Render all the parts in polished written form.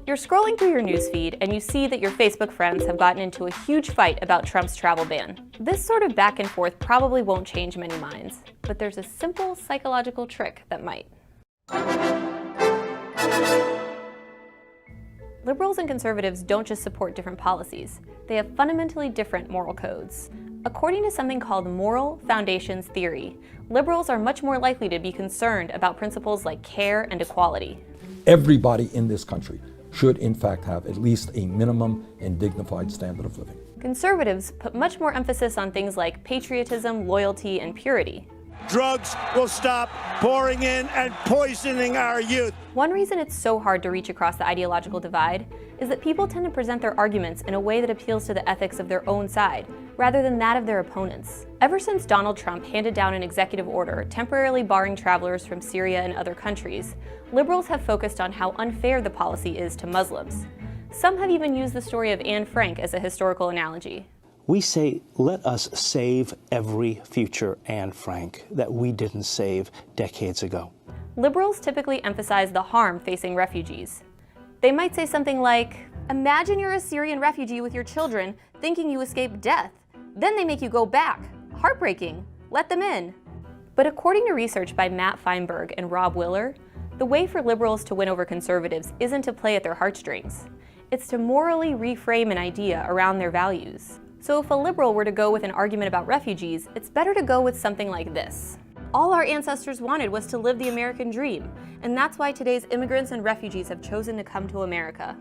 You're scrolling through your newsfeed and you see that your Facebook friends have gotten into a huge fight about Trump's travel ban. This sort of back and forth probably won't change many minds, but there's a simple psychological trick that might. Liberals and conservatives don't just support different policies, they have fundamentally different moral codes. According to something called moral foundations theory, liberals are much more likely to be concerned about principles like care and equality. Everybody in this country should in fact have at least a minimum and dignified standard of living. Conservatives put much more emphasis on things like patriotism, loyalty, and purity. Drugs will stop pouring in and poisoning our youth. One reason it's so hard to reach across the ideological divide is that people tend to present their arguments in a way that appeals to the ethics of their own side, rather than that of their opponents. Ever since Donald Trump handed down an executive order temporarily barring travelers from Syria and other countries, liberals have focused on how unfair the policy is to Muslims. Some have even used the story of Anne Frank as a historical analogy. We say, let us save every future Anne Frank that we didn't save decades ago. Liberals typically emphasize the harm facing refugees. They might say something like, imagine you're a Syrian refugee with your children thinking you escaped death. Then they make you go back. Heartbreaking. Let them in. But according to research by Matt Feinberg and Rob Willer, the way for liberals to win over conservatives isn't to play at their heartstrings. It's to morally reframe an idea around their values. So if a liberal were to go with an argument about refugees, it's better to go with something like this. All our ancestors wanted was to live the American dream, and that's why today's immigrants and refugees have chosen to come to America.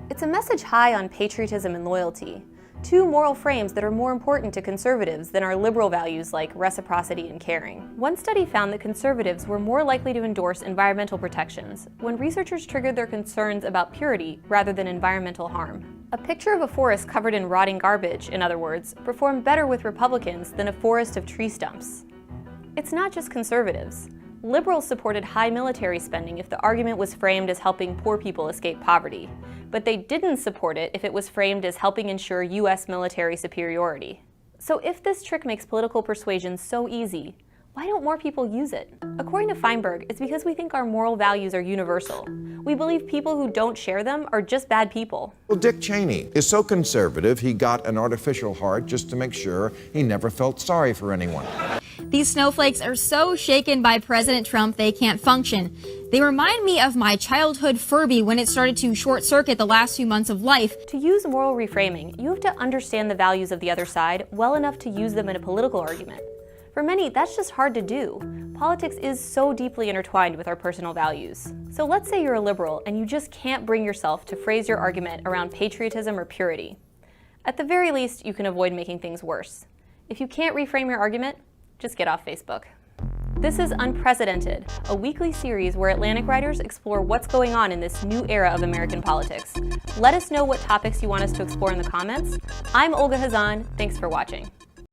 It's a message high on patriotism and loyalty, two moral frames that are more important to conservatives than our liberal values like reciprocity and caring. One study found that conservatives were more likely to endorse environmental protections when researchers triggered their concerns about purity rather than environmental harm. A picture of a forest covered in rotting garbage, in other words, performed better with Republicans than a forest of tree stumps. It's not just conservatives. Liberals supported high military spending if the argument was framed as helping poor people escape poverty, but they didn't support it if it was framed as helping ensure US military superiority. So if this trick makes political persuasion so easy, why don't more people use it? According to Feinberg, it's because we think our moral values are universal. We believe people who don't share them are just bad people. Well, Dick Cheney is so conservative, he got an artificial heart just to make sure he never felt sorry for anyone. These snowflakes are so shaken by President Trump they can't function. They remind me of my childhood Furby when it started to short-circuit the last few months of life. To use moral reframing, you have to understand the values of the other side well enough to use them in a political argument. For many, that's just hard to do. Politics is so deeply intertwined with our personal values. So let's say you're a liberal and you just can't bring yourself to phrase your argument around patriotism or purity. At the very least, you can avoid making things worse. If you can't reframe your argument, just get off Facebook. This is Unprecedented, a weekly series where Atlantic writers explore what's going on in this new era of American politics. Let us know what topics you want us to explore in the comments. I'm Olga Hazan. Thanks for watching.